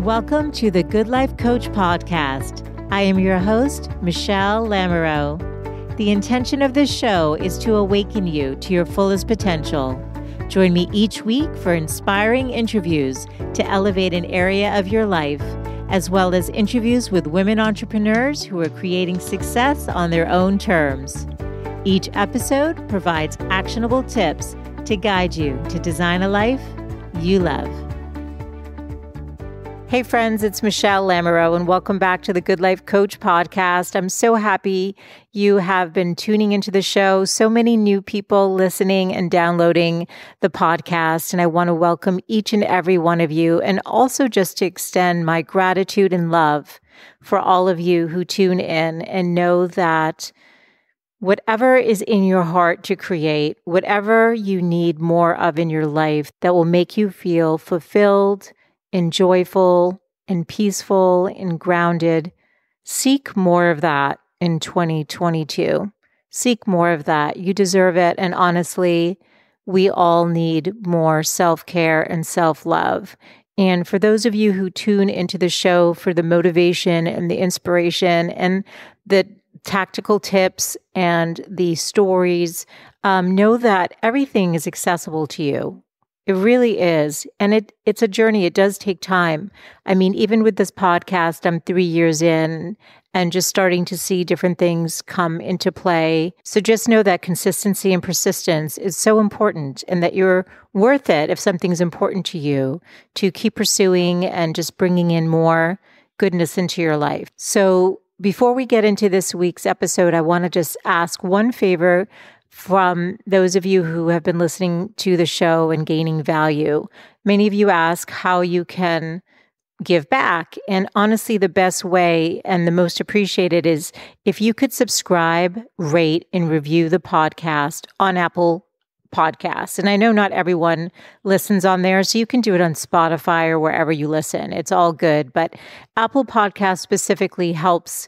Welcome to the Good Life Coach podcast. I am your host, Michelle Lamoureux. The intention of this show is to awaken you to your fullest potential. Join me each week for inspiring interviews to elevate an area of your life, as well as interviews with women entrepreneurs who are creating success on their own terms. Each episode provides actionable tips to guide you to design a life you love. Hey friends, it's Michelle Lamoureux and welcome back to the Good Life Coach podcast. I'm so happy you have been tuning into the show. So many new people listening and downloading the podcast, and I want to welcome each and every one of you, and also just to extend my gratitude and love for all of you who tune in and know that whatever is in your heart to create, whatever you need more of in your life that will make you feel fulfilled and joyful and peaceful and grounded, seek more of that in 2022. Seek more of that. You deserve it. And honestly, we all need more self-care and self-love. And for those of you who tune into the show for the motivation and the inspiration and the tactical tips and the stories, know that everything is accessible to you. It really is. And it's a journey. It does take time. I mean, even with this podcast, I'm 3 years in and just starting to see different things come into play. So just know that consistency and persistence is so important and that you're worth it if something's important to you to keep pursuing and just bringing in more goodness into your life. So before we get into this week's episode, I want to just ask one favor from those of you who have been listening to the show and gaining value. Many of you ask how you can give back. And honestly, the best way and the most appreciated is if you could subscribe, rate, and review the podcast on Apple Podcasts. And I know not everyone listens on there, so you can do it on Spotify or wherever you listen. It's all good. But Apple Podcasts specifically helps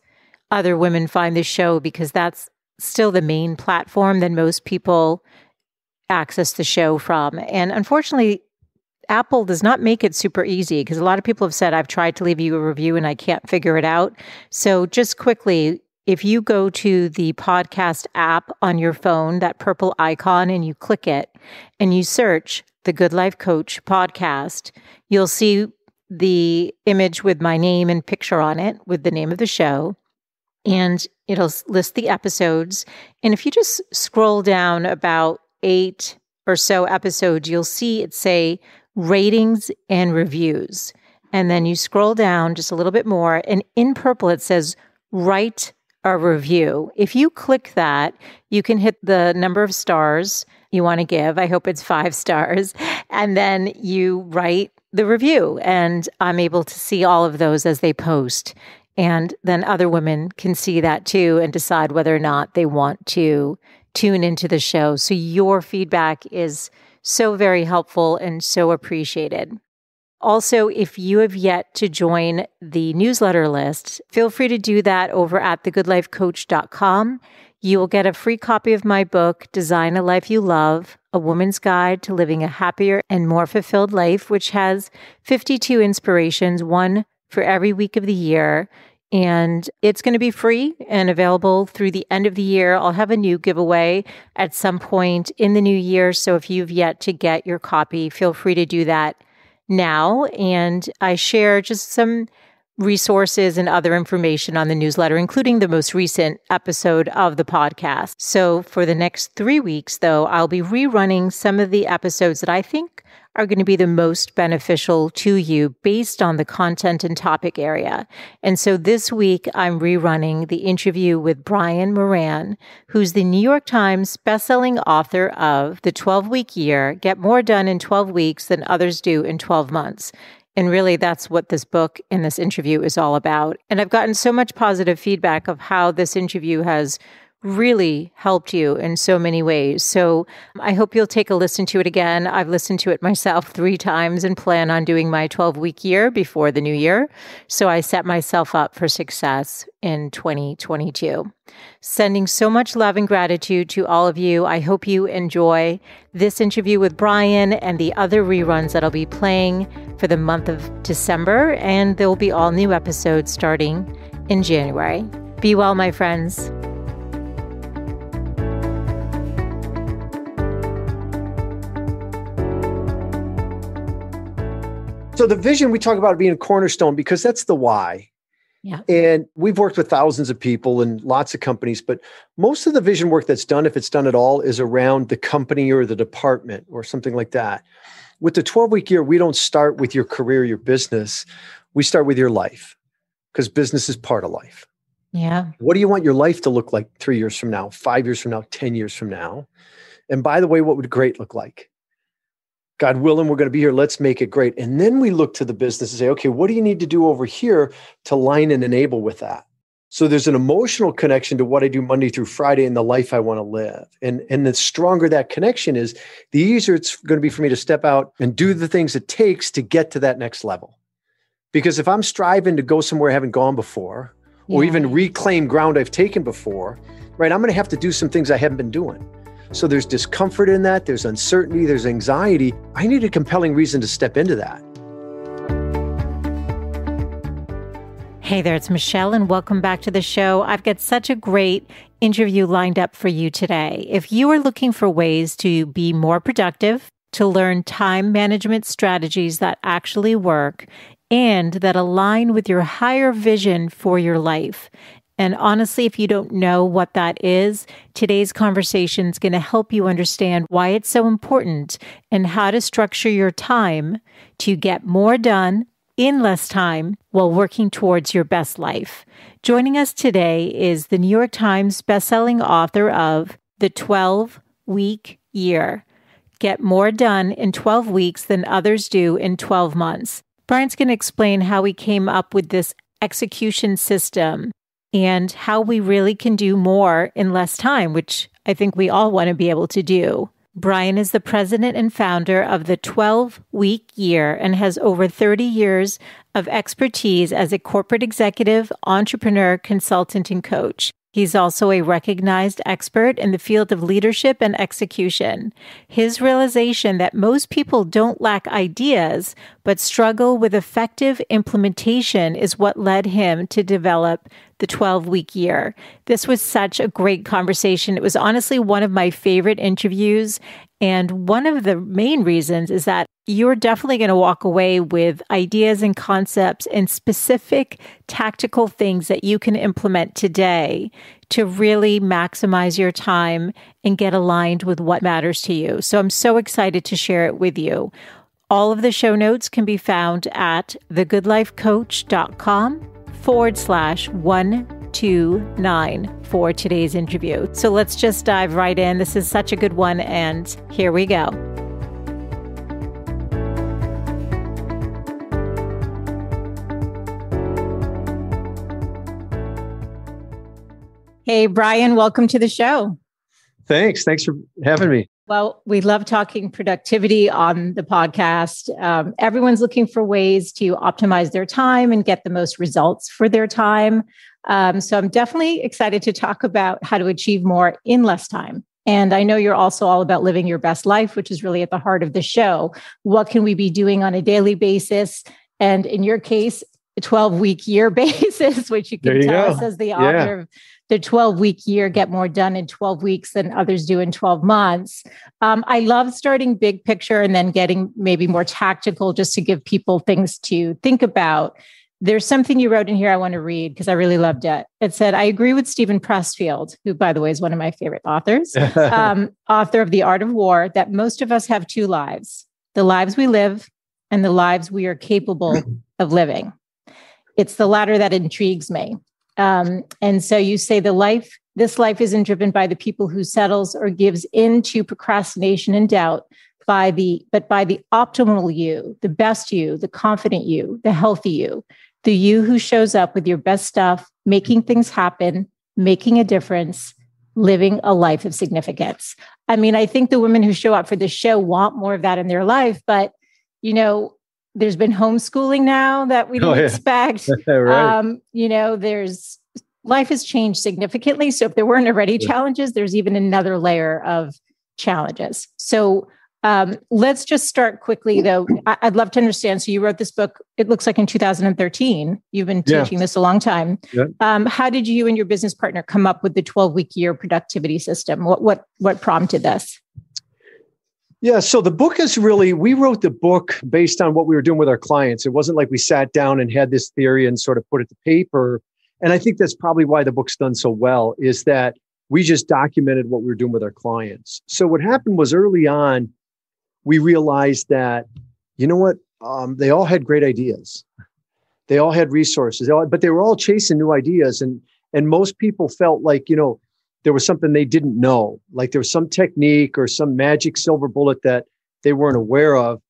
other women find the show because that's still the main platform that most people access the show from. And unfortunately, Apple does not make it super easy because a lot of people have said, I've tried to leave you a review and I can't figure it out. So just quickly, if you go to the podcast app on your phone, that purple icon, and you click it and you search the Good Life Coach podcast, you'll see the image with my name and picture on it with the name of the show. And it'll list the episodes. And if you just scroll down about 8 or so episodes, you'll see it say ratings and reviews. And then you scroll down just a little bit more, and in purple it says write a review. If you click that, you can hit the number of stars you want to give. I hope it's 5 stars. And then you write the review. And I'm able to see all of those as they post. And then other women can see that too and decide whether or not they want to tune into the show. So your feedback is so very helpful and so appreciated. Also, if you have yet to join the newsletter list, feel free to do that over at thegoodlifecoach.com. You will get a free copy of my book, Design a Life You Love, A Woman's Guide to Living a Happier and More Fulfilled Life, which has 52 inspirations, one for every week of the year. And it's going to be free and available through the end of the year. I'll have a new giveaway at some point in the new year. So if you've yet to get your copy, feel free to do that now. And I share just some resources and other information on the newsletter, including the most recent episode of the podcast. So for the next 3 weeks, though, I'll be rerunning some of the episodes that I think are going to be the most beneficial to you based on the content and topic area. And so this week, I'm rerunning the interview with Moran, who's the New York Times bestselling author of The 12-Week Year, Get More Done in 12 Weeks Than Others Do in 12 Months. And really, that's what this book and this interview is all about. And I've gotten so much positive feedback of how this interview has really helped you in so many ways. So I hope you'll take a listen to it again. I've listened to it myself 3 times and plan on doing my 12-week year before the new year. So I set myself up for success in 2022. Sending so much love and gratitude to all of you. I hope you enjoy this interview with Brian and the other reruns that I'll be playing for the month of December. And there will be all new episodes starting in January. Be well, my friends. So the vision, we talk about being a cornerstone because that's the why. Yeah. And we've worked with thousands of people and lots of companies, but most of the vision work that's done, if it's done at all, is around the company or the department or something like that. With the 12-week year, we don't start with your career, your business. We start with your life because business is part of life. Yeah. What do you want your life to look like 3 years from now, 5 years from now, 10 years from now? And by the way, what would great look like? God willing, we're going to be here. Let's make it great. And then we look to the business and say, okay, what do you need to do over here to line and enable with that? So there's an emotional connection to what I do Monday through Friday and the life I want to live. And the stronger that connection is, the easier it's going to be for me to step out and do the things it takes to get to that next level. Because if I'm striving to go somewhere I haven't gone before, or even reclaim ground I've taken before, right, I'm going to have to do some things I haven't been doing. So there's discomfort in that, there's uncertainty, there's anxiety. I need a compelling reason to step into that. Hey there, it's Michelle, and welcome back to the show. I've got such a great interview lined up for you today. If you are looking for ways to be more productive, to learn time management strategies that actually work, and that align with your higher vision for your life, and honestly, if you don't know what that is, today's conversation is going to help you understand why it's so important and how to structure your time to get more done in less time while working towards your best life. Joining us today is the New York Times bestselling author of The 12-Week Year. Get more done in 12 weeks than others do in 12 months. Brian's going to explain how he came up with this execution system and how we really can do more in less time, which I think we all want to be able to do. Brian is the president and founder of the 12-Week Year and has over 30 years of expertise as a corporate executive, entrepreneur, consultant, and coach. He's also a recognized expert in the field of leadership and execution. His realization that most people don't lack ideas, but struggle with effective implementation is what led him to develop the 12-Week Year. This was such a great conversation. It was honestly one of my favorite interviews. And one of the main reasons is that you're definitely going to walk away with ideas and concepts and specific tactical things that you can implement today to really maximize your time and get aligned with what matters to you. So I'm so excited to share it with you. All of the show notes can be found at thegoodlifecoach.com/129 for today's interview. So let's just dive right in. This is such a good one, and here we go. Hey, Brian, welcome to the show. Thanks for having me. Well, we love talking productivity on the podcast. Everyone's looking for ways to optimize their time and get the most results for their time. So I'm definitely excited to talk about how to achieve more in less time. And I know you're also all about living your best life, which is really at the heart of the show. What can we be doing on a daily basis? And in your case, a 12-week year basis, which you can tell us as the author of the 12-week year, get more done in 12 weeks than others do in 12 months. I love starting big picture and then getting maybe more tactical just to give people things to think about. There's something you wrote in here I want to read because I really loved it. It said, I agree with Stephen Pressfield, who, by the way, is one of my favorite authors, author of The Art of War, that most of us have 2 lives, the lives we live and the lives we are capable of living. It's the latter that intrigues me. And so you say this life isn't driven by the people who settles or gives in to procrastination and doubt, but by the optimal you, the best you, the confident you, the healthy you, the you who shows up with your best stuff, making things happen, making a difference, living a life of significance. I mean, I think the women who show up for this show want more of that in their life, but there's been homeschooling now that we didn't expect. Right. There's life has changed significantly. So if there weren't already challenges, there's even another layer of challenges. So let's just start quickly, though. I'd love to understand. So you wrote this book, it looks like in 2013. You've been teaching this a long time. Yeah. How did you and your business partner come up with the 12-week year productivity system? What prompted this? Yeah, so the book is we wrote the book based on what we were doing with our clients. It wasn't like we sat down and had this theory and sort of put it to paper. And I think that's probably why the book's done so well, is that we just documented what we were doing with our clients. So what happened was early on, we realized that, they all had great ideas. They all had resources, but they were all chasing new ideas. And most people felt like, there was something they didn't know, like there was some technique or some magic silver bullet that they weren't aware of.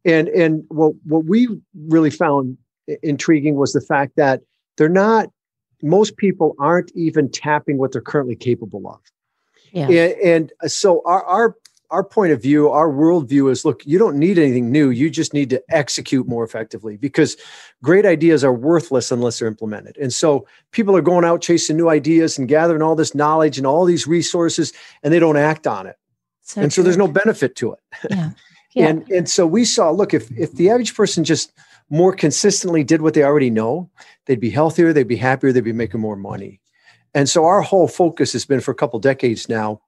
And what we really found intriguing was the fact that most people aren't even tapping what they're currently capable of. Yeah. And so our point of view, our worldview is, look, you don't need anything new. You just need to execute more effectively, because great ideas are worthless unless they're implemented. And so people are going out chasing new ideas and gathering all this knowledge and all these resources, and they don't act on it. So there's no benefit to it. Yeah. Yeah. And so we saw, look, if the average person just more consistently did what they already know, they'd be healthier, they'd be happier, they'd be making more money. And so our whole focus has been for a couple of decades now,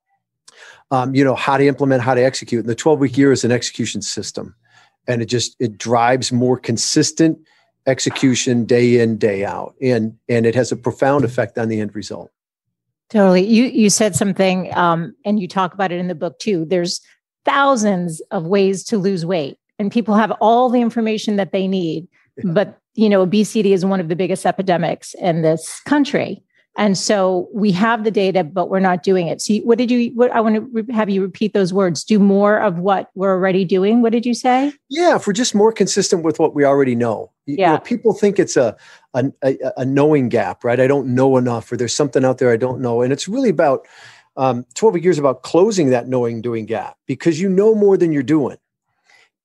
how to implement, how to execute. And the 12-week year is an execution system. And it drives more consistent execution day in, day out. And it has a profound effect on the end result. Totally. You said something, and you talk about it in the book too. There's thousands of ways to lose weight, and people have all the information that they need. Yeah. But, obesity is one of the biggest epidemics in this country. And so we have the data, but we're not doing it. So I want to have you repeat those words. Do more of what we're already doing. What did you say? Yeah, if we're just more consistent with what we already know. People think it's a knowing gap, right? I don't know enough, or there's something out there I don't know. And it's really about 12 years about closing that doing gap, because you know more than you're doing.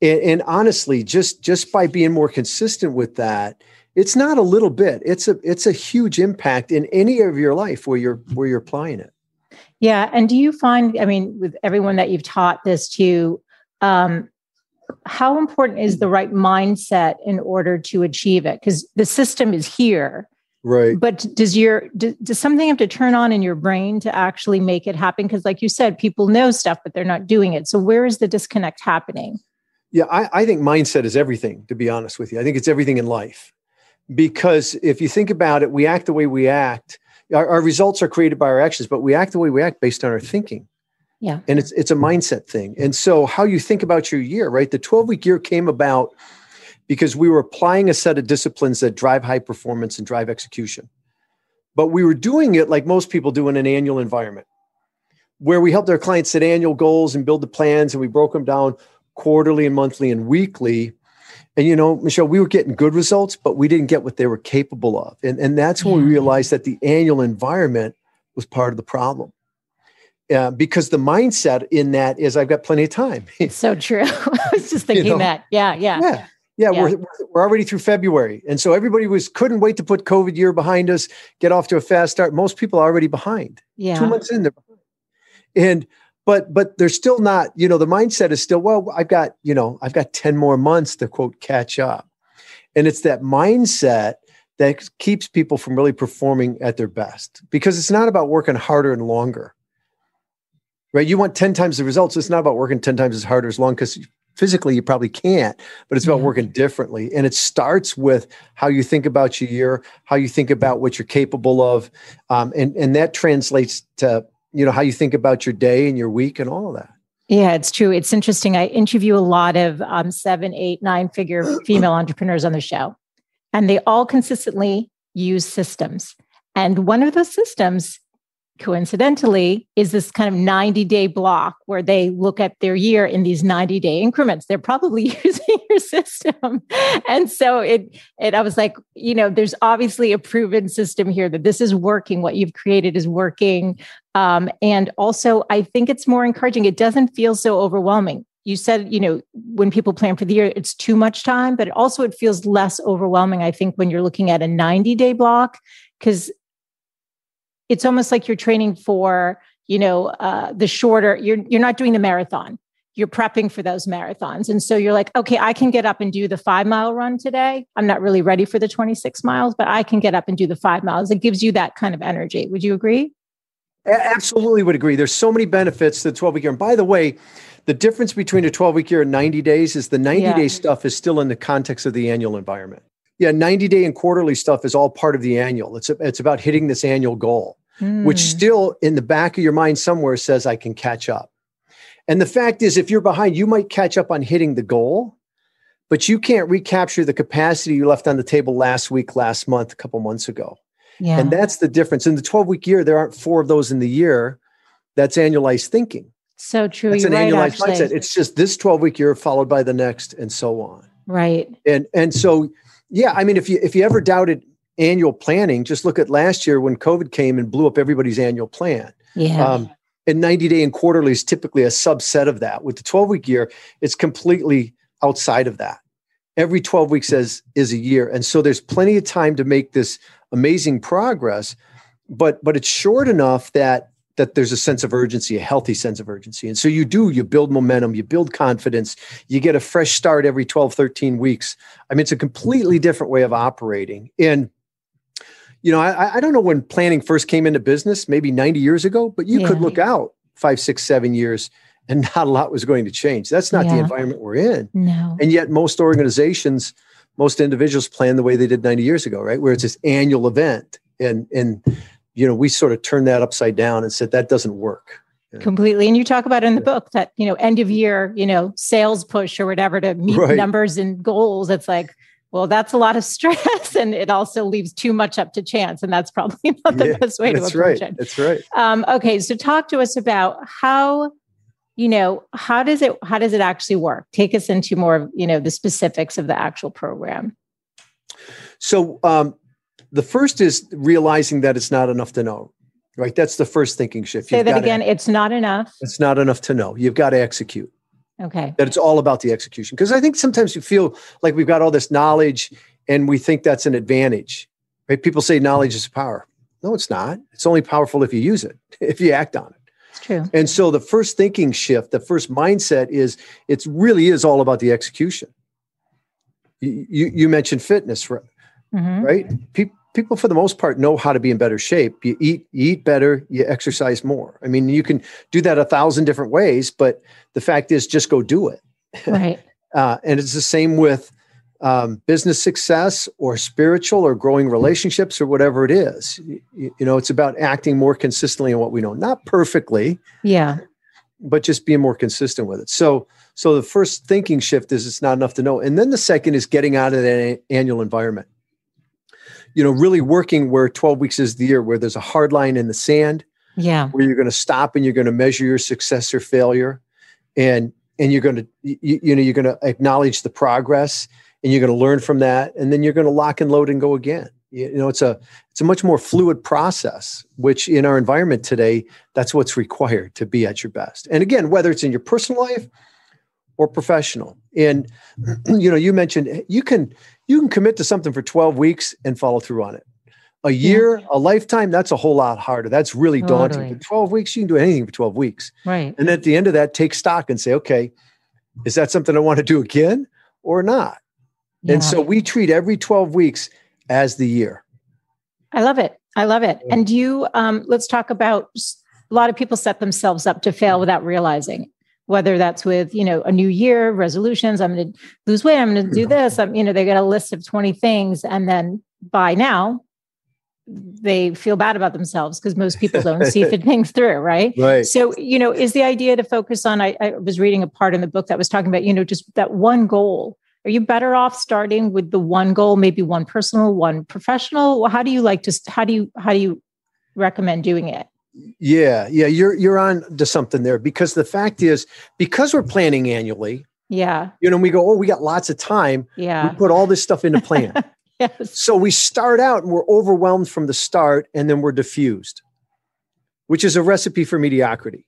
And honestly, just by being more consistent with that, it's not a little bit. It's a huge impact in any area of your life where you're applying it. Yeah. And do you find, with everyone that you've taught this to, how important is the right mindset in order to achieve it? Because the system is here. Right. But does something have to turn on in your brain to actually make it happen? Because like you said, people know stuff, but they're not doing it. So where is the disconnect happening? Yeah, I think mindset is everything, to be honest with you. I think it's everything in life. Because if you think about it, we act the way we act. Our results are created by our actions, but we act the way we act based on our thinking. Yeah. And it's a mindset thing. And so how you think about your year, right? The 12-week year came about because we were applying a set of disciplines that drive high performance and drive execution. But we were doing it like most people do in an annual environment, where we helped our clients set annual goals and build the plans, and we broke them down quarterly and monthly and weekly. And, Michelle, we were getting good results, but we didn't get what they were capable of. And that's when we realized that the annual environment was part of the problem. Because the mindset in that is, I've got plenty of time. So true. I was just thinking that. Yeah. We're already through February. And so everybody couldn't wait to put COVID year behind us, get off to a fast start. Most people are already behind. Yeah. 2 months in, they're behind. But they're still not, the mindset is still, well, I've got 10 more months to, quote, catch up. And it's that mindset that keeps people from really performing at their best, because it's not about working harder and longer, right? You want 10 times the results. It's not about working 10 times as hard or as long, because physically you probably can't, but it's about working differently. And it starts with how you think about your year, how you think about what you're capable of. And that translates to how you think about your day and your week and all of that. Yeah, it's true. It's interesting. I interview a lot of 7, 8, 9-figure female entrepreneurs on the show, and they all consistently use systems. And one of those systems coincidentally, is this kind of 90-day block where they look at their year in these 90-day increments. They're probably using your system. And so I was like, there's obviously a proven system here that this is working. What you've created is working. And also, I think it's more encouraging. It doesn't feel so overwhelming. You said, when people plan for the year, it's too much time, but also it feels less overwhelming, I think, when you're looking at a 90-day block, because it's almost like you're training for, the shorter, you're not doing the marathon. You're prepping for those marathons. And so you're like, okay, I can get up and do the 5-mile run today. I'm not really ready for the 26 miles, but I can get up and do the 5 miles. It gives you that kind of energy. Would you agree? Absolutely would agree. There's so many benefits to the 12-week year. And by the way, the difference between a 12-week year and 90 days is the 90-day stuff is still in the context of the annual environment. Yeah, 90-day and quarterly stuff is all part of the annual. It's about hitting this annual goal, which still in the back of your mind somewhere says, I can catch up. And the fact is, if you're behind, you might catch up on hitting the goal, but you can't recapture the capacity you left on the table last week, last month, a couple months ago. Yeah. And that's the difference. In the 12-week year, there aren't 4 of those in the year. That's annualized thinking. So true. It's an annualized mindset. It's just this 12-week year followed by the next and so on. Right. And so, yeah, I mean, if you ever doubted annual planning, just look at last year when COVID came and blew up everybody's annual plan. Yeah. And 90-day and quarterly is typically a subset of that. With the 12-week year, it's completely outside of that. Every 12 weeks is a year. And so there's plenty of time to make this amazing progress, but it's short enough that there's a sense of urgency, a healthy sense of urgency. And so you build momentum, you build confidence, you get a fresh start every 12, 13 weeks. I mean, it's a completely different way of operating. And, I don't know when planning first came into business, maybe 90 years ago, but you could look out 5, 6, 7 years and not a lot was going to change. That's not the environment we're in. No. And yet most organizations, most individuals plan the way they did 90 years ago, right? Where it's this annual event. And we sort of turned that upside down and said, that doesn't work. Completely. And you talk about it in the book that, end of year, sales push or whatever to meet numbers and goals. It's like, well, that's a lot of stress. And it also leaves too much up to chance. And that's probably not the best way to approach it. That's right. Okay. So talk to us about how does it actually work? Take us into more of, the specifics of the actual program. So, the first is realizing that it's not enough to know, right? That's the first thinking shift. Say that again. It's not enough. It's not enough to know. You've got to execute. Okay. That it's all about the execution. Because I think sometimes you feel like we've got all this knowledge and we think that's an advantage, right? People say knowledge is power. No, it's not. It's only powerful if you use it, if you act on it. It's true. And so the first thinking shift, the first mindset is, it really is all about the execution. You mentioned fitness, right? Mm-hmm. Right? People, for the most part, know how to be in better shape. You eat better, you exercise more. I mean, you can do that 1,000 different ways, but the fact is, just go do it. Right. And it's the same with business success or spiritual or growing relationships or whatever it is. It's about acting more consistently in what we know, not perfectly. Yeah. But just being more consistent with it. So the first thinking shift is it's not enough to know. And then the second is getting out of that annual environment. Really working where 12 weeks is the year, where there's a hard line in the sand, where you're going to stop and you're going to measure your success or failure. And you're going to, you're going to acknowledge the progress and you're going to learn from that. And then you're going to lock and load and go again. It's a much more fluid process, which in our environment today, that's what's required to be at your best. And again, whether it's in your personal life or professional. And, you mentioned you can commit to something for 12 weeks and follow through on it. A year, a lifetime, that's a whole lot harder. That's really daunting. For 12 weeks, you can do anything for 12 weeks. Right. And at the end of that, take stock and say, okay, is that something I want to do again or not? Yeah. And so we treat every 12 weeks as the year. I love it. Yeah. And let's talk about, a lot of people set themselves up to fail without realizing it. Whether that's with, a new year, resolutions, I'm going to lose weight, I'm going to do this. They get a list of 20 things. And then by now, they feel bad about themselves because most people don't see things through, right? Right. So, is the idea to focus on, I was reading a part in the book that was talking about, just that one goal. Are you better off starting with the one goal, maybe one personal, one professional? How do you recommend doing it? Yeah. You're on to something there, because the fact is, because we're planning annually, Yeah. we go, oh, we got lots of time. Yeah. We put all this stuff into plan. Yes. So we start out and we're overwhelmed from the start, and then we're diffused, which is a recipe for mediocrity.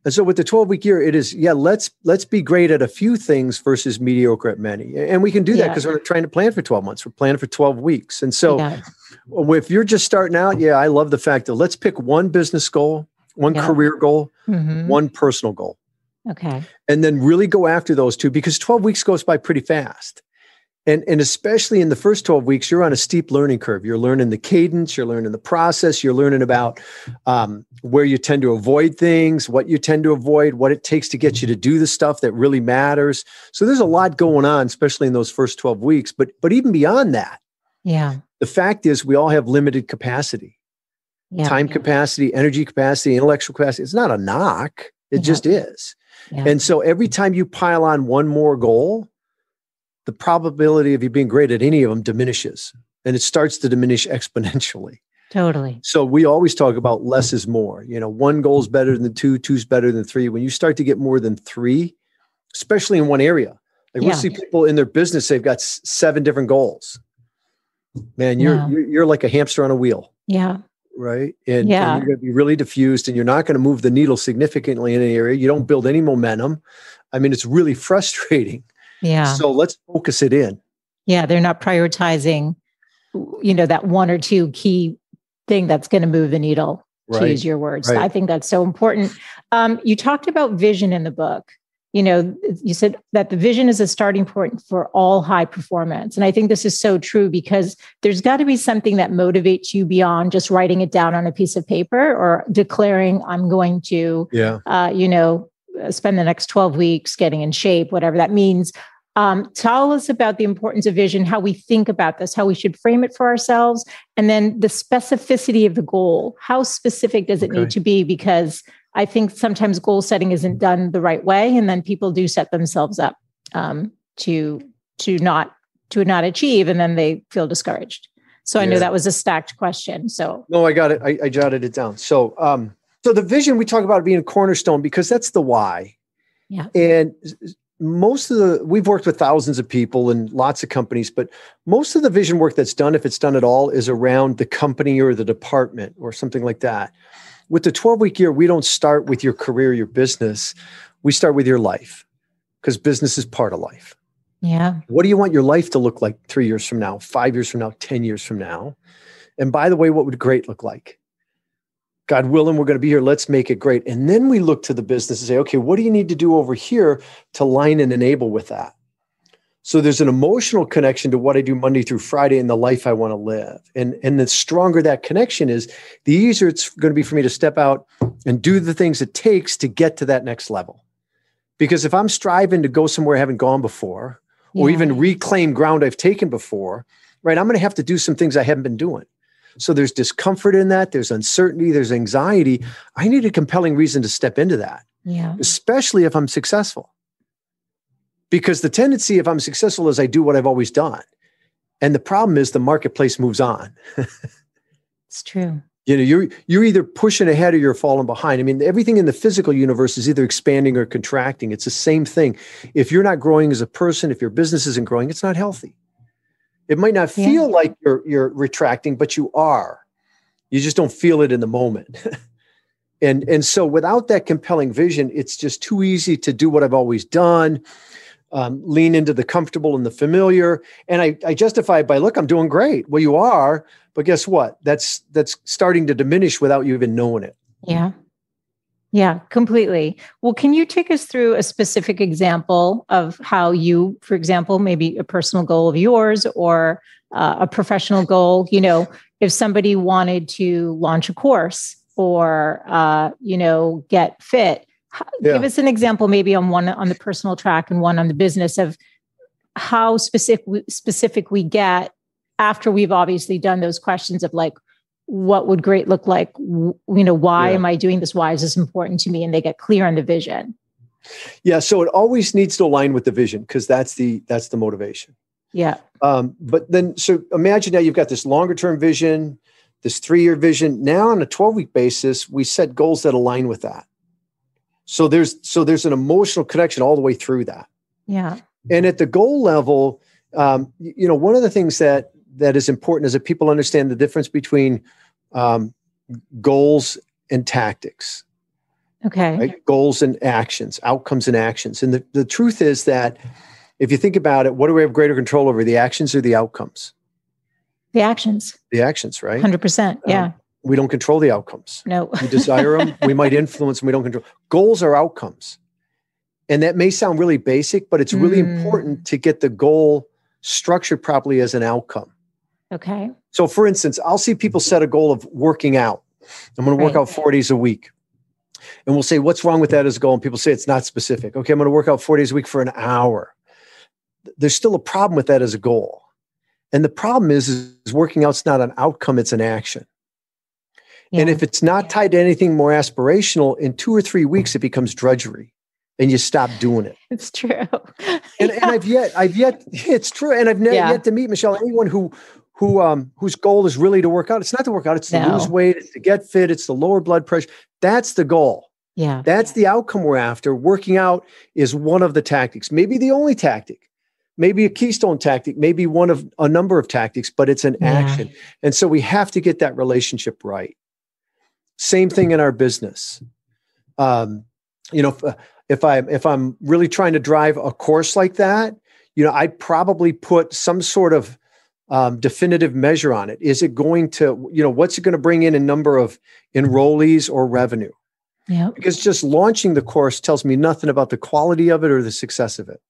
And so with the 12-week year, it is, let's be great at a few things versus mediocre at many. And we can do that because we're not trying to plan for 12 months. We're planning for 12 weeks. And so if you're just starting out, I love the fact that let's pick one business goal, one career goal, one personal goal. Okay. And then really go after those two, because 12 weeks goes by pretty fast. And especially in the first 12 weeks, you're on a steep learning curve. You're learning the cadence, you're learning the process, you're learning about where you tend to avoid things, what you tend to avoid, what it takes to get you to do the stuff that really matters. So there's a lot going on, especially in those first 12 weeks. But even beyond that, the fact is we all have limited capacity, time capacity, energy capacity, intellectual capacity. It's not a knock. It just is. And so every time you pile on one more goal, the probability of you being great at any of them diminishes, and it starts to diminish exponentially. Totally. So we always talk about less is more. One goal is better than two, two's better than three. When you start to get more than three, especially in one area, like we'll see people in their business, they've got 7 different goals. Man, you're like a hamster on a wheel. Yeah. Right. And you're going to be really diffused, and you're not going to move the needle significantly in any area. You don't build any momentum. I mean, it's really frustrating. Yeah. So let's focus it in. Yeah. They're not prioritizing, that one or two key thing that's going to move the needle, to use your words. I think that's so important. You talked about vision in the book. You said that the vision is a starting point for all high performance. And I think this is so true, because there's got to be something that motivates you beyond just writing it down on a piece of paper or declaring I'm going to, spend the next 12 weeks getting in shape, whatever that means. Tell us about the importance of vision, how we think about this, how we should frame it for ourselves, and then the specificity of the goal. How specific does it need to be? Because I think sometimes goal setting isn't done the right way, and then people do set themselves up to not achieve, and then they feel discouraged. So I know that was a stacked question. So no, I got it. I jotted it down. So the vision, we talk about it being a cornerstone because that's the why. Yeah. And we've worked with thousands of people and lots of companies, but most of the vision work that's done, if it's done at all, is around the company or the department or something like that. With the 12-week year, we don't start with your career, your business. We start with your life, because business is part of life. Yeah. What do you want your life to look like 3 years from now, 5 years from now, 10 years from now? And by the way, what would great look like? God willing, we're going to be here. Let's make it great. And then we look to the business and say, okay, what do you need to do over here to line and enable with that? So there's an emotional connection to what I do Monday through Friday and the life I want to live. And the stronger that connection is, the easier it's going to be for me to step out and do the things it takes to get to that next level. Because if I'm striving to go somewhere I haven't gone before, or even reclaim ground I've taken before, right, I'm going to have to do some things I haven't been doing. So there's discomfort in that. There's uncertainty. There's anxiety. I need a compelling reason to step into that, especially if I'm successful. Because the tendency, if I'm successful, is I do what I've always done. And the problem is the marketplace moves on. It's true. You're either pushing ahead or you're falling behind. I mean, everything in the physical universe is either expanding or contracting. It's the same thing. If you're not growing as a person, if your business isn't growing, it's not healthy. It might not feel like you're retracting, but you are. You just don't feel it in the moment. And so without that compelling vision, it's just too easy to do what I've always done, lean into the comfortable and the familiar. And I justify it by, look, I'm doing great. Well, you are, but guess what? That's starting to diminish without you even knowing it. Yeah. Yeah, completely. Well, can you take us through a specific example of how you, for example, maybe a personal goal of yours or a professional goal, if somebody wanted to launch a course or, get fit, give us an example, maybe on one on the personal track and one on the business, of how specific we get after we've obviously done those questions of like, what would great look like? Why am I doing this? Why is this important to me? And they get clear on the vision. Yeah. So it always needs to align with the vision, because that's the motivation. Yeah. But then, so imagine now you've got this longer term vision, this 3-year vision. Now on a 12-week basis, we set goals that align with that. So there's an emotional connection all the way through that. Yeah. And at the goal level, one of the things that is important is that people understand the difference between goals and tactics. Okay. Right? Goals and actions, outcomes and actions. And the truth is that if you think about it, what do we have greater control over, the actions or the outcomes? The actions. The actions, right? 100%. Yeah. We don't control the outcomes. No. We desire them. We might influence them. We don't control. Goals are outcomes. And that may sound really basic, but it's really important to get the goal structured properly as an outcome. Okay. So for instance, I'll see people set a goal of working out. I'm going to work out 4 days a week. And we'll say, what's wrong with that as a goal? And people say it's not specific. Okay, I'm going to work out 4 days a week for an hour. There's still a problem with that as a goal. And the problem is working out's not an outcome, it's an action. Yeah. And if it's not tied to anything more aspirational, in 2 or 3 weeks, it becomes drudgery and you stop doing it. It's true. And I've yet, it's true. And I've yet to meet, Michelle, anyone whose goal is really to work out. It's not to work out. It's to lose weight. It's to get fit. It's to lower blood pressure. That's the goal. Yeah. That's the outcome we're after. Working out is one of the tactics, maybe the only tactic, maybe a keystone tactic, maybe one of a number of tactics, but it's an action. And so we have to get that relationship right. Same thing in our business. If I'm really trying to drive a course like that, I'd probably put some sort of definitive measure on it. Is it going to, what's it going to bring in number of enrollees or revenue? Yeah. Because just launching the course tells me nothing about the quality of it or the success of it.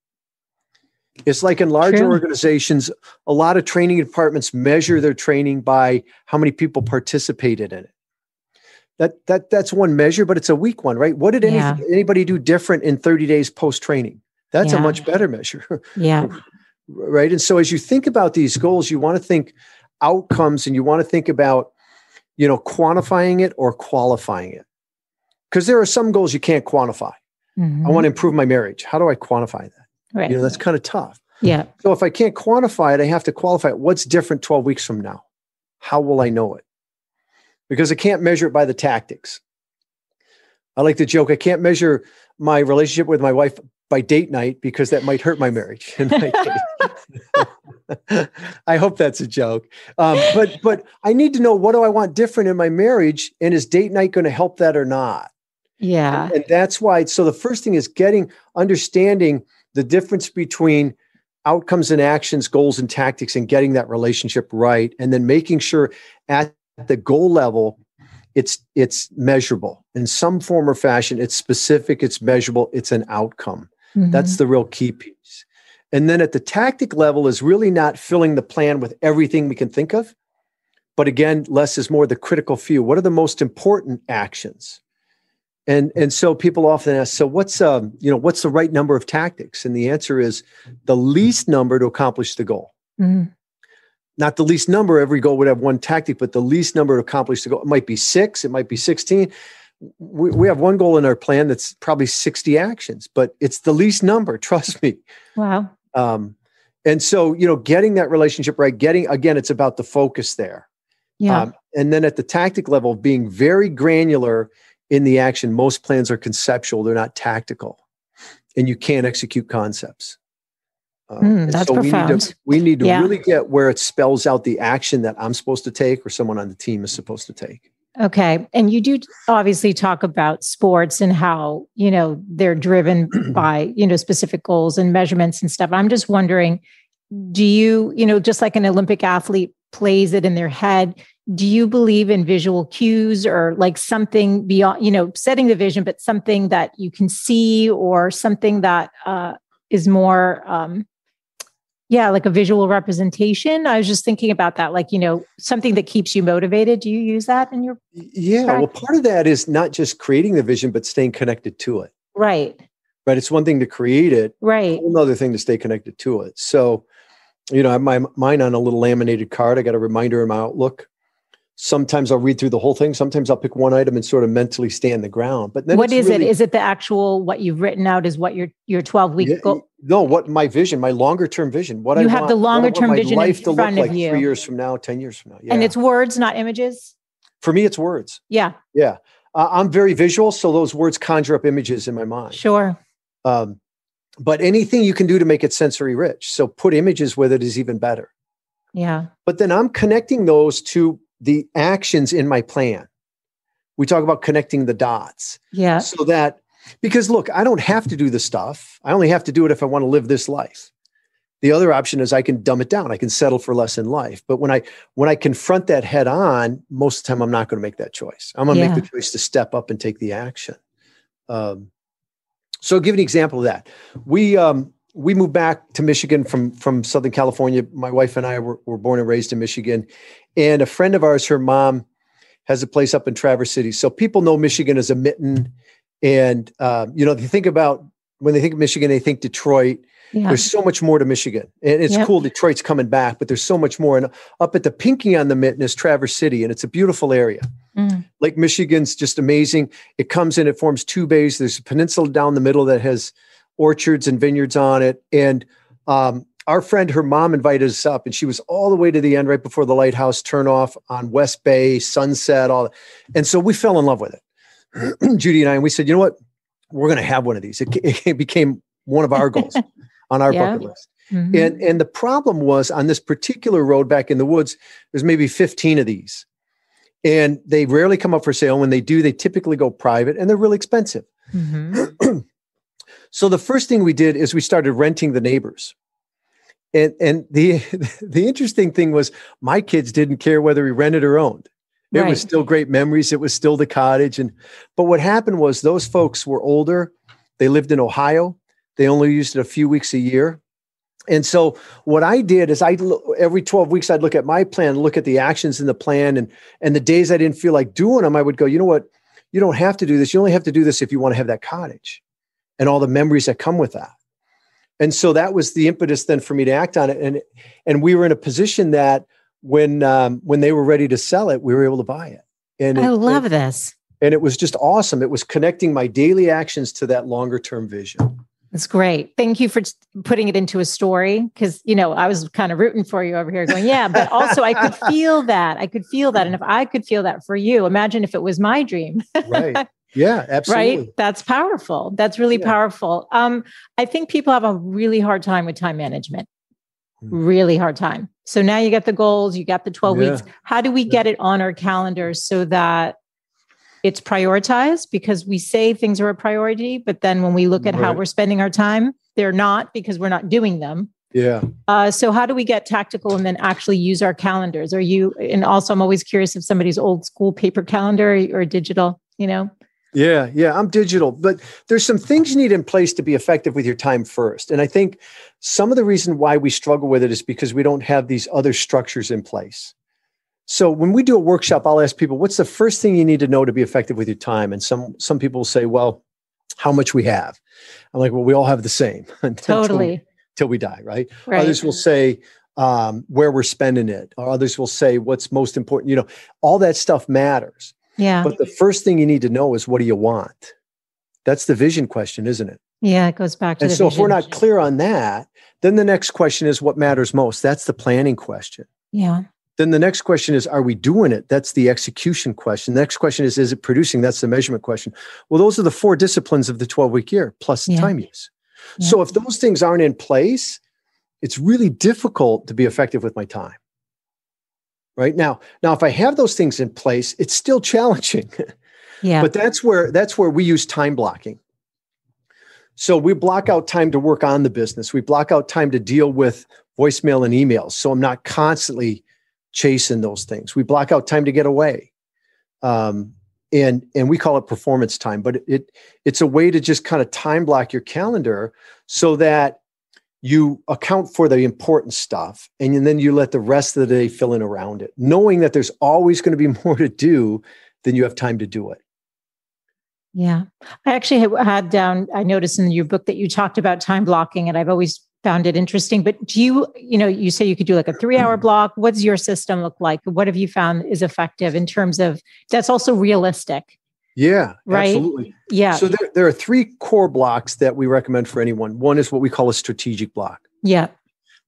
It's like in larger organizations, a lot of training departments measure their training by how many people participated in it. That's one measure, but it's a weak one, right? What did anybody do different in 30 days post-training? That's a much better measure. Yeah. Right. And so as you think about these goals, you want to think outcomes and you want to think about, quantifying it or qualifying it. Because there are some goals you can't quantify. Mm-hmm. I want to improve my marriage. How do I quantify that? Right. That's kind of tough. Yeah. So if I can't quantify it, I have to qualify it. What's different 12 weeks from now? How will I know it? Because I can't measure it by the tactics. I like to joke, I can't measure my relationship with my wife by date night because that might hurt my marriage. I hope that's a joke. But I need to know, what do I want different in my marriage? And is date night going to help that or not? Yeah. And that's why. So the first thing is understanding the difference between outcomes and actions, goals and tactics, and getting that relationship right. And then making sure at the goal level, it's measurable in some form or fashion. It's specific, it's measurable, it's an outcome. Mm-hmm. That's the real key piece. And then at the tactic level is really not filling the plan with everything we can think of. But again, less is more, the critical few. What are the most important actions? And so people often ask, so what's the right number of tactics? And the answer is the least number to accomplish the goal. Mm-hmm. Not the least number, every goal would have one tactic, but the least number to accomplish the goal. It might be 6, it might be 16. We have one goal in our plan that's probably 60 actions, but it's the least number, trust me. Wow. And so, getting that relationship right, again, it's about the focus there. Yeah. And then at the tactic level, being very granular in the action. Most plans are conceptual, they're not tactical, and you can't execute concepts. That's so profound. We need to really get where it spells out the action that I'm supposed to take or someone on the team is supposed to take. Okay. And you do obviously talk about sports and how, they're driven by, specific goals and measurements and stuff. I'm just wondering, do you, just like an Olympic athlete plays it in their head, do you believe in visual cues or like something beyond, setting the vision, but something that you can see or something that is more, like a visual representation? I was just thinking about that, like, something that keeps you motivated. Do you use that in your practice? Well, part of that is not just creating the vision, but staying connected to it. Right. Right. It's one thing to create it. Right. Another thing to stay connected to it. So, I have mine on a little laminated card. I got a reminder in my Outlook. Sometimes I'll read through the whole thing. Sometimes I'll pick one item and sort of mentally stay on the ground. But then what is it? Is it the actual, what you've written out is what your 12-week goal? No, what my vision, my longer term vision, what you I have want, the longer term vision life in to front look of like you. 3 years from now, 10 years from now. Yeah. And it's words, not images? For me, it's words. Yeah. Yeah. I'm very visual. So those words conjure up images in my mind. Sure. But anything you can do to make it sensory rich. So put images with it is even better. Yeah. But then I'm connecting those to the actions in my plan. We talk about connecting the dots. Yeah. So that, because look, I don't have to do the stuff. I only have to do it if I want to live this life. The other option is I can dumb it down. I can settle for less in life. But when I confront that head on, most of the time I'm not going to make that choice. I'm going to make the choice to step up and take the action. So I'll give you an example of that. We moved back to Michigan from Southern California. My wife and I were born and raised in Michigan. And a friend of ours, her mom, has a place up in Traverse City. So people know Michigan as a mitten. And, they think about, when they think of Michigan, they think Detroit. Yeah. There's so much more to Michigan. And it's cool, Detroit's coming back, but there's so much more. And up at the pinky on the mitten is Traverse City, and it's a beautiful area. Lake Michigan's just amazing. It comes in, it forms 2 bays. There's a peninsula down the middle that has orchards and vineyards on it. And our friend, her mom invited us up, and she was all the way to the end right before the lighthouse turn off on West Bay, sunset, all that. And so we fell in love with it. Judy and I, and we said, you know what? We're going to have one of these. It became one of our goals on our bucket list. Mm-hmm. And the problem was on this particular road back in the woods, there's maybe 15 of these. And they rarely come up for sale. When they do, they typically go private, and they're really expensive. Mm-hmm. So the first thing we did is we started renting the neighbors. And the interesting thing was my kids didn't care whether we rented or owned. It was still great memories. It was still the cottage. But what happened was those folks were older. They lived in Ohio. They only used it a few weeks a year. And so what I did is every 12 weeks, I'd look at my plan, look at the actions in the plan. And the days I didn't feel like doing them, I would go, you know what? You don't have to do this. You only have to do this if you want to have that cottage and all the memories that come with that. And so that was the impetus then for me to act on it. And we were in a position that when they were ready to sell it, we were able to buy it. And I love this. And it was just awesome. It was connecting my daily actions to that longer term vision. That's great. Thank you for putting it into a story, because, I was kind of rooting for you over here going, yeah, but also I could feel that. And if I could feel that for you, imagine if it was my dream. Right. Yeah, absolutely. Right. That's powerful. That's really powerful. I think people have a really hard time with time management. Really hard time. So now you got the goals, you got the 12 weeks. How do we get it on our calendars so that it's prioritized? Because we say things are a priority, but then when we look at how we're spending our time, they're not, because we're not doing them. Yeah. So how do we get tactical and then actually use our calendars? And also I'm always curious if somebody's old school paper calendar or digital, Yeah, I'm digital, but there's some things you need in place to be effective with your time first. And I think some of the reason why we struggle with it is because we don't have these other structures in place. So when we do a workshop, I'll ask people, what's the first thing you need to know to be effective with your time? And some people will say, well, how much we have. I'm like, well, we all have the same. Totally. Till we die, right? Others will say where we're spending it. Or others will say what's most important. All that stuff matters. Yeah. But the first thing you need to know is, what do you want? That's the vision question, isn't it? Yeah, it goes back to the vision. And so if we're not clear on that, then the next question is, what matters most? That's the planning question. Yeah. Then the next question is, are we doing it? That's the execution question. The next question is it producing? That's the measurement question. Well, those are the 4 disciplines of the 12-week year plus time use. Yeah. So if those things aren't in place, it's really difficult to be effective with my time. Right now, if I have those things in place, it's still challenging. Yeah. But that's where we use time blocking. So we block out time to work on the business. We block out time to deal with voicemail and emails. So I'm not constantly chasing those things. We block out time to get away. And we call it performance time, but it's a way to just kind of time block your calendar so that you account for the important stuff, and then you let the rest of the day fill in around it, knowing that there's always going to be more to do than you have time to do it. Yeah. I actually had down, I noticed in your book that you talked about time blocking, and I've always found it interesting. But do you say you could do like a 3-hour block. What's your system look like? What have you found is effective in terms of that's also realistic? Yeah, right? Absolutely. Yeah. So there are 3 core blocks that we recommend for anyone. One is what we call a strategic block. Yeah.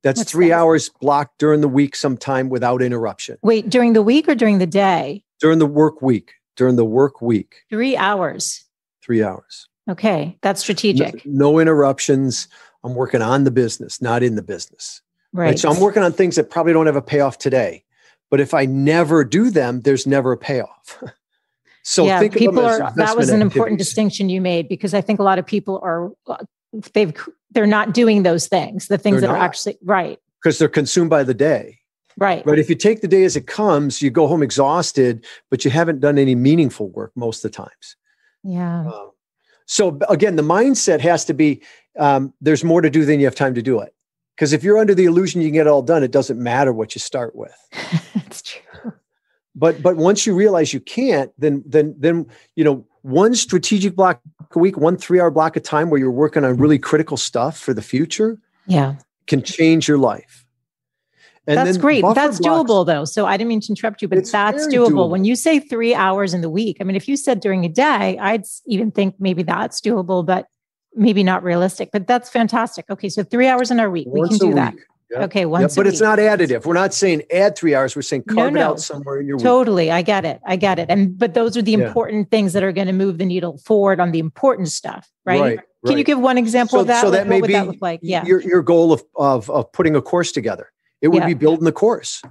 That's 3 hours blocked during the week sometime without interruption. Wait, during the week or during the day? During the work week. 3 hours. 3 hours. Okay. That's strategic. No interruptions. I'm working on the business, not in the business. Right. So I'm working on things that probably don't have a payoff today. But if I never do them, there's never a payoff. So yeah, think people of them as are, that was an important activities. Distinction you made, because I think a lot of people are, they're not doing those things, the things that are actually right. Because they're consumed by the day. Right. But if you take the day as it comes, you go home exhausted, but you haven't done any meaningful work most of the times. Yeah. So again, the mindset has to be, there's more to do than you have time to do it. Because if you're under the illusion you can get it all done, it doesn't matter what you start with. That's true. But once you realize you can't, then one strategic block a week, 1 3-hour block of time where you're working on really critical stuff for the future, can change your life. And that's great. That's blocks, doable though. So I didn't mean to interrupt you, but that's doable. When you say 3 hours in the week, I mean, if you said during a day, I'd even think maybe that's doable, but maybe not realistic. But that's fantastic. Okay, so 3 hours in our week, we can do that. Yep. Okay, once but a it's week. not additive. We're not saying add 3 hours. We're saying carve it out somewhere in your week. Totally. I get it. But those are the important things that are going to move the needle forward on the important stuff, right? Can you give one example of that? So that may what would be that look like? Yeah. Your goal of putting a course together. It would be building the course.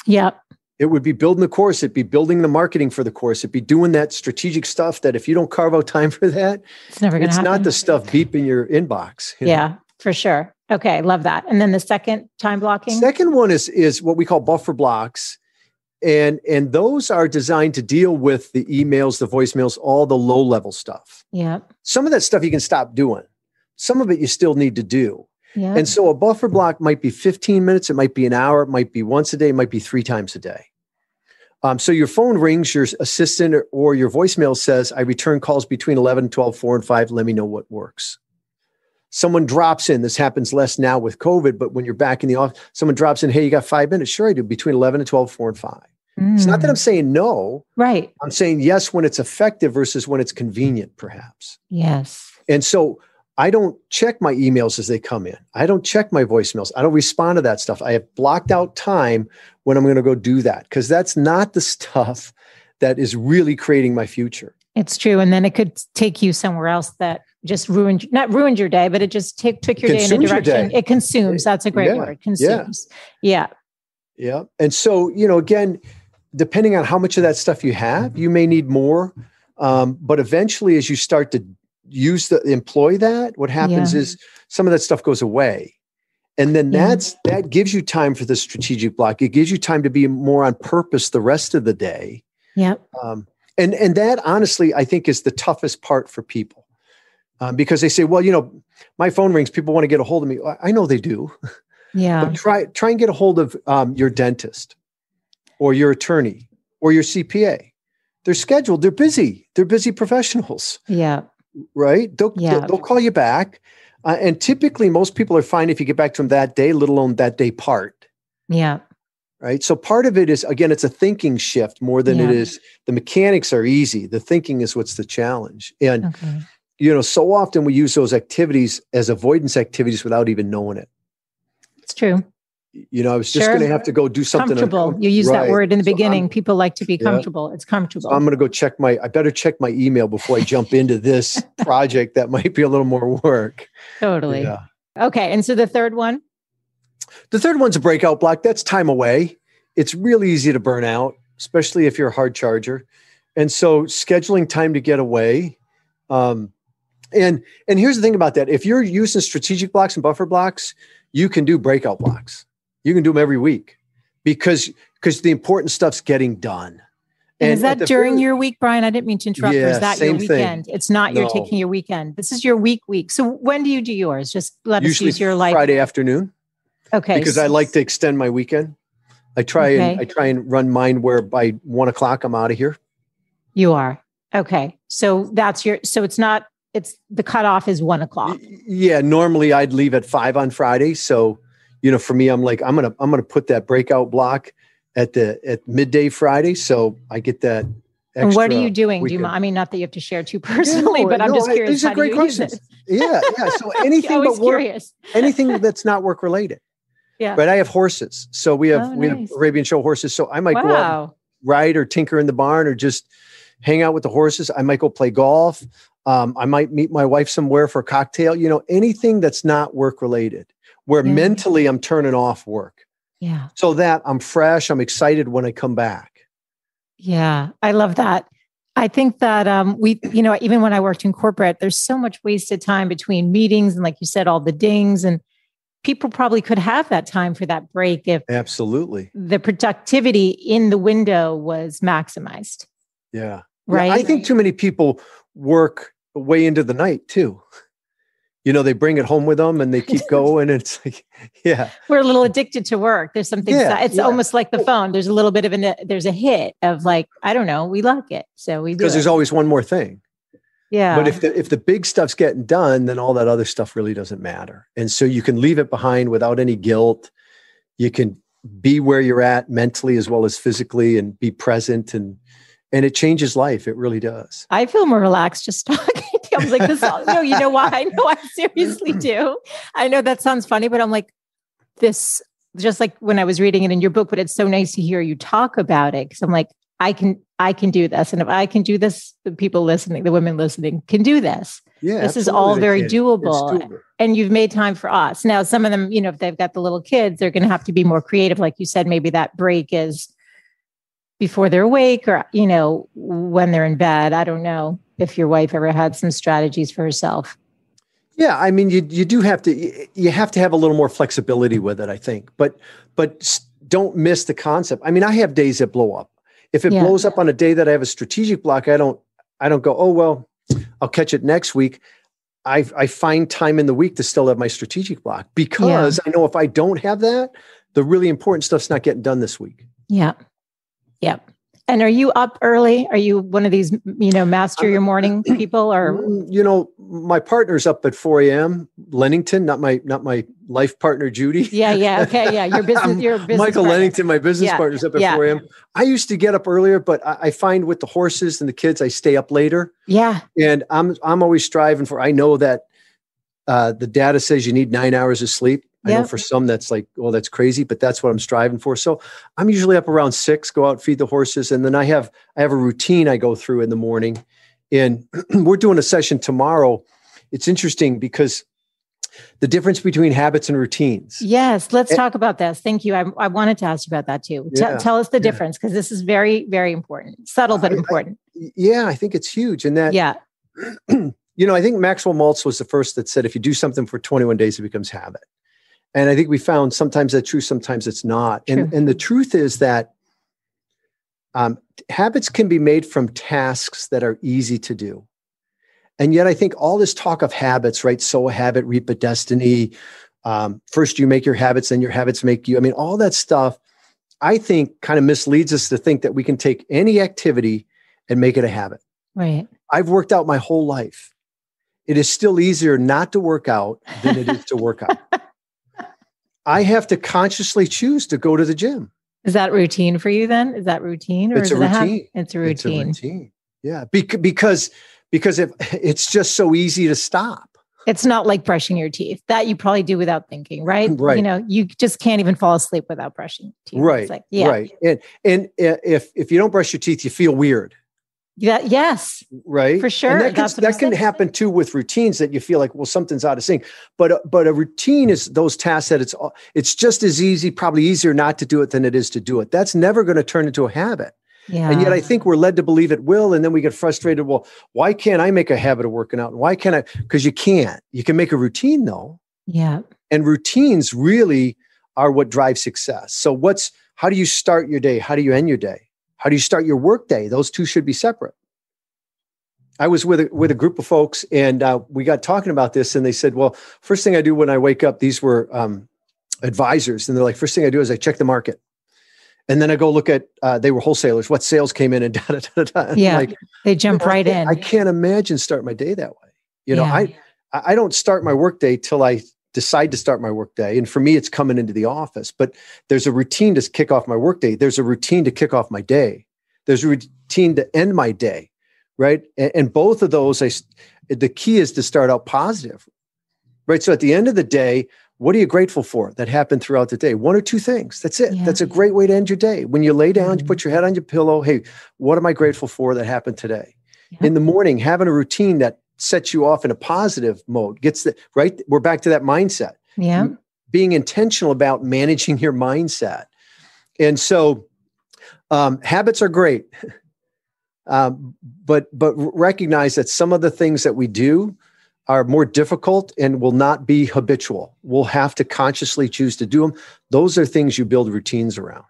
Yeah. It would be building the course. It'd be building the marketing for the course. It'd be doing that strategic stuff that if you don't carve out time for that, it's never going to happen. It's not the stuff beep in your inbox. Yeah, for sure. Okay. Love that. And then the second time blocking? Second one is what we call buffer blocks. And those are designed to deal with the emails, the voicemails, all the low level stuff. Yeah. Some of that stuff you can stop doing. Some of it you still need to do. Yeah. And so a buffer block might be 15 minutes. It might be an hour. It might be once a day. It might be 3 times a day. So your phone rings, your assistant or your voicemail says, I return calls between 11, 12, 4, and 5. Let me know what works. Someone drops in. This happens less now with COVID, but when you're back in the office, someone drops in, hey, you got 5 minutes? Sure, I do. Between 11 and 12, 4, and 5. It's not that I'm saying no. Right. I'm saying yes when it's effective versus when it's convenient, perhaps. Yes. And so I don't check my emails as they come in. I don't check my voicemails. I don't respond to that stuff. I have blocked out time when I'm going to go do that, because that's not the stuff that is really creating my future. It's true. And then it could take you somewhere else that just not ruined your day, but it just took your day in a direction. It consumes. That's a great word. Consumes. Yeah. And so, again, depending on how much of that stuff you have, you may need more. But eventually, as you start to employ that, what happens is some of that stuff goes away. And then that gives you time for the strategic block. It gives you time to be more on purpose the rest of the day. Yeah. And that honestly, I think is the toughest part for people. Because they say, well, my phone rings. People want to get a hold of me. I know they do. Yeah. But try and get a hold of your dentist or your attorney or your CPA. They're scheduled. They're busy. They're busy professionals. Yeah. Right? They'll call you back. And typically most people are fine if you get back to them that day, let alone that day part. Yeah. Right. So part of it is, again, it's a thinking shift more than it is. The mechanics are easy. The thinking is what's the challenge. And, so often we use those activities as avoidance activities without even knowing it. It's true. I was just going to have to go do something. Comfortable. You use that word in the beginning. People like to be comfortable. It's comfortable. So I'm going to go I better check my email before I jump into this project that might be a little more work. Totally. Yeah. Okay. And so the third one? The third one's a breakout block. That's time away. It's really easy to burn out, especially if you're a hard charger. And so scheduling time to get away. And here's the thing about that. If you're using strategic blocks and buffer blocks, you can do breakout blocks. You can do them every week because the important stuff's getting done. And is that during your week, Brian? I didn't mean to interrupt. Or is that your weekend? Thing. It's not you're taking your weekend. This is your week. So when do you do yours? Just let us use your life. Friday afternoon. Okay. Because I like to extend my weekend. I try and run mine where by 1 o'clock I'm out of here. You are. Okay. So so it's not it's the cutoff is 1:00. Yeah. Normally I'd leave at 5 on Friday. So, for me, I'm like, I'm going to put that breakout block at midday Friday. So I get that extra. And what are you doing? Weekend. I mean, not that you have to share too personally, but I'm just curious. These are great questions. Yeah. So anything but work, anything that's not work related. Yeah. But I have horses. So we have Arabian show horses. So I might go out, ride or tinker in the barn or just hang out with the horses. I might go play golf. I might meet my wife somewhere for a cocktail, anything that's not work related, where mentally I'm turning off work. Yeah. So that I'm fresh. I'm excited when I come back. Yeah. I love that. I think that even when I worked in corporate, there's so much wasted time between meetings and, like you said, all the dings, and people probably could have that time for that break if absolutely the productivity in the window was maximized. Yeah. Right. I think too many people work way into the night too. They bring it home with them and they keep going. And it's like, we're a little addicted to work. There's something, it's almost like the phone. There's a little bit of there's a hit of like, I don't know, we like it. So we do. Because there's always one more thing. Yeah. But if the big stuff's getting done, then all that other stuff really doesn't matter. And so you can leave it behind without any guilt. You can be where you're at mentally as well as physically and be present, and it changes life. It really does. I feel more relaxed just talking. I was like, no, you know why? I know I seriously do. I know that sounds funny, but I'm like, this, just like when I was reading it in your book, but it's so nice to hear you talk about it. Cause I'm like, I can do this. And if I can do this, the people listening, the women listening can do this. Yeah, this is all very doable. And you've made time for us. Now, some of them, if they've got the little kids, they're going to have to be more creative. Like you said, maybe that break is before they're awake or, when they're in bed. I don't know if your wife ever had some strategies for herself. Yeah. I mean, you do have to have a little more flexibility with it, I think, but don't miss the concept. I mean, I have days that blow up. If it blows up on a day that I have a strategic block, I don't go, oh, well, I'll catch it next week. I find time in the week to still have my strategic block because I know if I don't have that, the really important stuff's not getting done this week. Yeah. Yeah. And are you up early? Are you one of these, master your morning people, or? My partner's up at 4 a.m. Lennington, not my life partner, Judy. Yeah. Okay. Yeah. Your business Michael partner. Lennington, my business partner's up at 4 a.m. I used to get up earlier, but I find with the horses and the kids, I stay up later. Yeah. And I'm always striving I know that the data says you need 9 hours of sleep. I know for some that's like, well, that's crazy, but that's what I'm striving for. So I'm usually up around 6, go out, feed the horses. And then I have a routine I go through in the morning, and we're doing a session tomorrow. It's interesting because the difference between habits and routines. Yes. Let's talk about this. Thank you. I wanted to ask you about that too. Tell us the difference, because this is very, very important, subtle, but important. I think it's huge. And that, I think Maxwell Maltz was the first that said, if you do something for 21 days, it becomes habit. And I think we found sometimes that's true, sometimes it's not. And the truth is that habits can be made from tasks that are easy to do. And yet I think all this talk of habits, right? Sow a habit, reap a destiny. First you make your habits, then your habits make you. I mean, all that stuff, I think kind of misleads us to think that we can take any activity and make it a habit. Right. I've worked out my whole life. It is still easier not to work out than it is to work out. I have to consciously choose to go to the gym. Is that routine for you then? Is that routine? Or it's a routine. It's a routine. It's a routine. Yeah. Because if it's just so easy to stop. It's not like brushing your teeth that you probably do without thinking, right? Right. You just can't even fall asleep without brushing teeth. Right. It's like, Right. And if you don't brush your teeth, you feel weird. Yeah. Yes. Right. For sure. And that can happen too with routines, that you feel like, well, something's out of sync. But a routine is those tasks that it's just as easy, probably easier not to do it than it is to do it. That's never going to turn into a habit. Yeah. And yet I think we're led to believe it will. And then we get frustrated. Well, why can't I make a habit of working out? And why can't I? Because you can't. You can make a routine though. Yeah. And routines really are what drives success. So how do you start your day? How do you end your day? How do you start your work day? Those two should be separate. I was with a group of folks, and we got talking about this, and they said, well, first thing I do when I wake up, these were advisors, and they're like, first thing I do is I check the market. And then I go look at, they were wholesalers, what sales came in and da-da-da-da-da. Yeah, they jump right in. I can't imagine starting my day that way. I don't start my workday till I decide to start my workday. And for me, it's coming into the office, but there's a routine to kick off my workday. There's a routine to kick off my day. There's a routine to end my day, right? And both of those, the key is to start out positive, right? So at the end of the day, what are you grateful for that happened throughout the day? One or two things. That's it. Yeah. That's a great way to end your day. When you lay down, you put your head on your pillow. Hey, what am I grateful for that happened today? Yeah. In the morning, having a routine that sets you off in a positive mode, right? We're back to that mindset. Yeah. Being intentional about managing your mindset. And so habits are great. But recognize that some of the things that we do are more difficult and will not be habitual. We'll have to consciously choose to do them. Those are things you build routines around.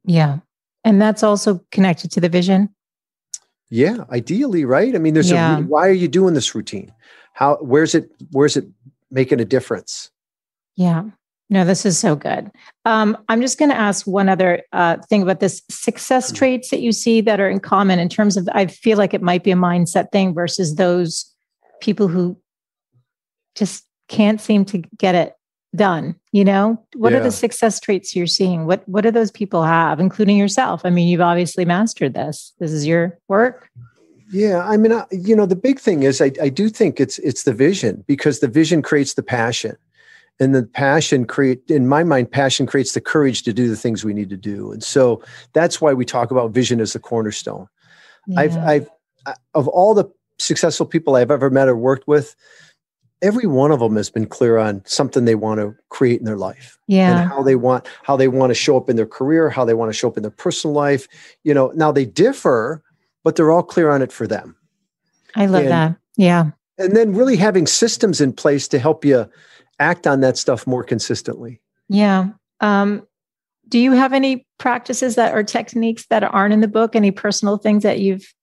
Yeah. And that's also connected to the vision. Yeah, ideally, right? I mean, why are you doing this routine? Where's it making a difference? Yeah. No, this is so good. I'm just going to ask one other thing about this success traits that you see that are in common in terms of, I feel like it might be a mindset thing versus those people who just can't seem to get it done. What are the success traits you're seeing? What do those people have, including yourself? I mean, you've obviously mastered this. This is your work. Yeah. I mean, the big thing is I do think it's the vision, because the vision creates the passion. And the passion in my mind, passion creates the courage to do the things we need to do. And so that's why we talk about vision as the cornerstone. Yeah. Of all the successful people I've ever met or worked with, every one of them has been clear on something they want to create in their life. Yeah. And how they want to show up in their career, how they want to show up in their personal life. Now they differ, but they're all clear on it for them. I love that. Yeah. And then really having systems in place to help you act on that stuff more consistently. Yeah. Do you have any practices or techniques that aren't in the book? Any personal things that you've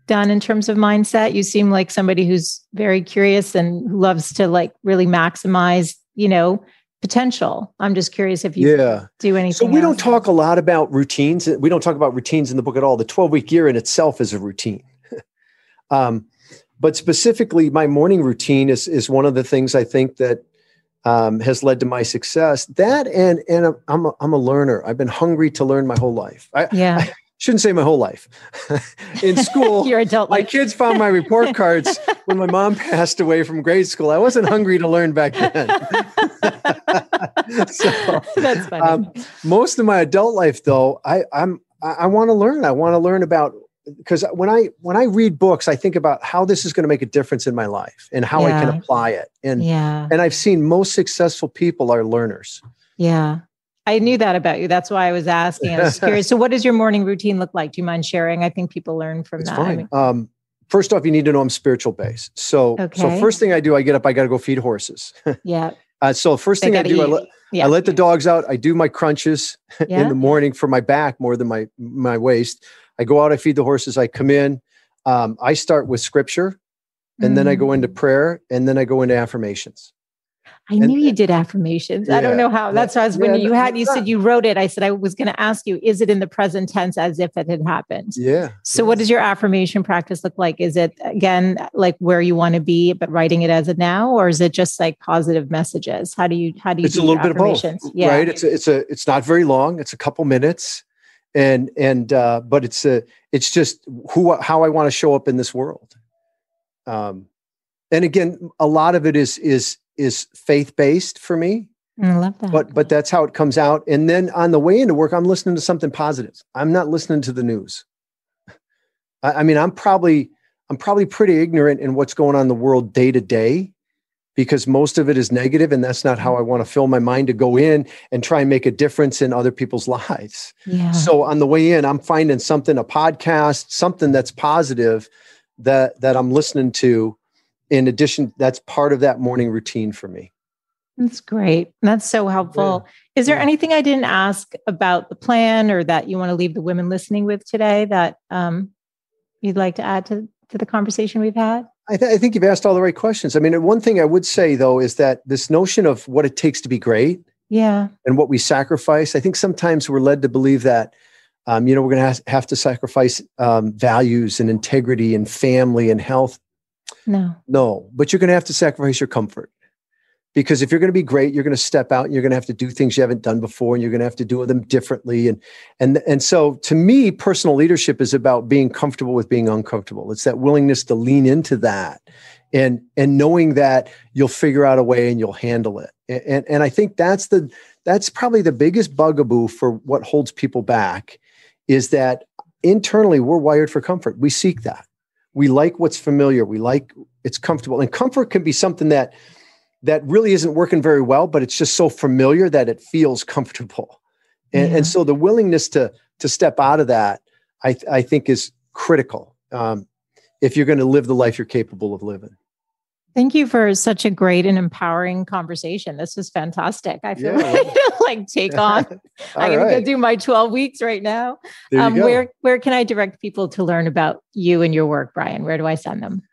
done in terms of mindset? You seem like somebody who's very curious and who loves to really maximize, potential. I'm just curious if you do anything. So we don't talk a lot about routines. We don't talk about routines in the book at all. The 12-week year in itself is a routine. But specifically, my morning routine is one of the things I think that has led to my success. That and I'm a learner. I've been hungry to learn my whole life. I shouldn't say my whole life. In school, your adult life. My kids found my report cards when my mom passed away from grade school. I wasn't hungry to learn back then. So, that's funny. Most of my adult life, though, I want to learn. I want to learn about, because when I read books, I think about how this is going to make a difference in my life and how I can apply it. And I've seen most successful people are learners. Yeah. I knew that about you. That's why I was asking. I was curious. So what does your morning routine look like? Do you mind sharing? I think people learn from that. Fine. First off, you need to know I'm spiritual based. So first thing I do, I get up, I got to go feed horses. Yeah. So first thing I do, I let the dogs out. I do my crunches in the morning for my back more than my waist. I go out, I feed the horses. I come in. I start with scripture, and then I go into prayer, and then I go into affirmations. I knew you did affirmations. I don't know how. That's why when you said you wrote it, I said I was going to ask you, is it in the present tense as if it had happened? Yeah. So what does your affirmation practice look like? Is it, again, like where you want to be, but writing it as a now, or is it just like positive messages? How do you it's do a little bit of both, right? It's not very long. It's a couple minutes. But it's just how I want to show up in this world. And again, a lot of it is faith-based for me. I love that. But that's how it comes out. And then on the way into work, I'm listening to something positive. I'm not listening to the news. I mean, I'm probably pretty ignorant in what's going on in the world day to day, because most of it is negative, and that's not how I want to fill my mind to go in and try and make a difference in other people's lives. Yeah. So on the way in, I'm finding something, a podcast, something that's positive that I'm listening to. In addition, that's part of that morning routine for me. That's great. That's so helpful. Yeah. Is there anything I didn't ask about the plan, or that you want to leave the women listening with today that you'd like to add to the conversation we've had? I think you've asked all the right questions. I mean, one thing I would say, though, is that this notion of what it takes to be great, and what we sacrifice, I think sometimes we're led to believe that, we're going to have to sacrifice values and integrity and family and health. No. No, but you're going to have to sacrifice your comfort. Because if you're going to be great, you're going to step out and you're going to have to do things you haven't done before, and you're going to have to do them differently. And so to me, personal leadership is about being comfortable with being uncomfortable. It's that willingness to lean into that and knowing that you'll figure out a way and you'll handle it. And I think that's probably the biggest bugaboo for what holds people back, is that internally we're wired for comfort. We seek that. We like what's familiar. We like it's comfortable. And comfort can be something that really isn't working very well, but it's just so familiar that it feels comfortable. And so the willingness to step out of that, I think is critical if you're going to live the life you're capable of living. Thank you for such a great and empowering conversation. This was fantastic. I feel ready to like take on. I'm going to go do my 12 weeks right now. Where can I direct people to learn about you and your work, Brian? Where do I send them?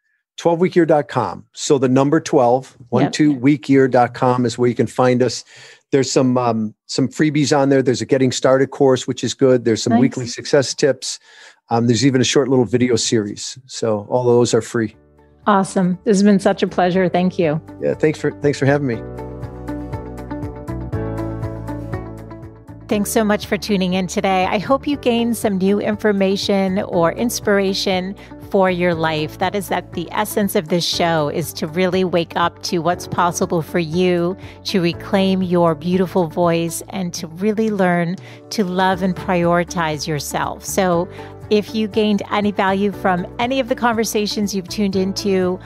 12weekyear.com. So the number 12, 12weekyear.com is where you can find us. There's some freebies on there. There's a getting started course, which is good. There's some weekly success tips. There's even a short little video series. So all those are free. Awesome. This has been such a pleasure. Thank you. Yeah. Thanks for having me. Thanks so much for tuning in today. I hope you gained some new information or inspiration for your life. That is the essence of this show, is to really wake up to what's possible for you, to reclaim your beautiful voice, and to really learn to love and prioritize yourself. So if you gained any value from any of the conversations you've tuned into,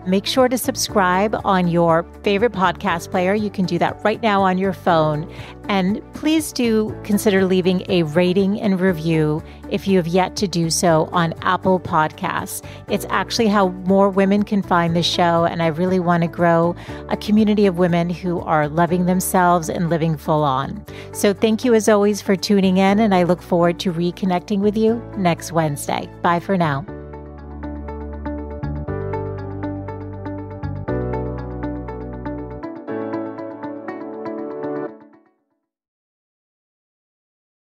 make sure to subscribe on your favorite podcast player. You can do that right now on your phone. And please do consider leaving a rating and review if you have yet to do so on Apple Podcasts. It's actually how more women can find the show. And I really want to grow a community of women who are loving themselves and living full on. So thank you as always for tuning in. And I look forward to reconnecting with you next Wednesday. Bye for now.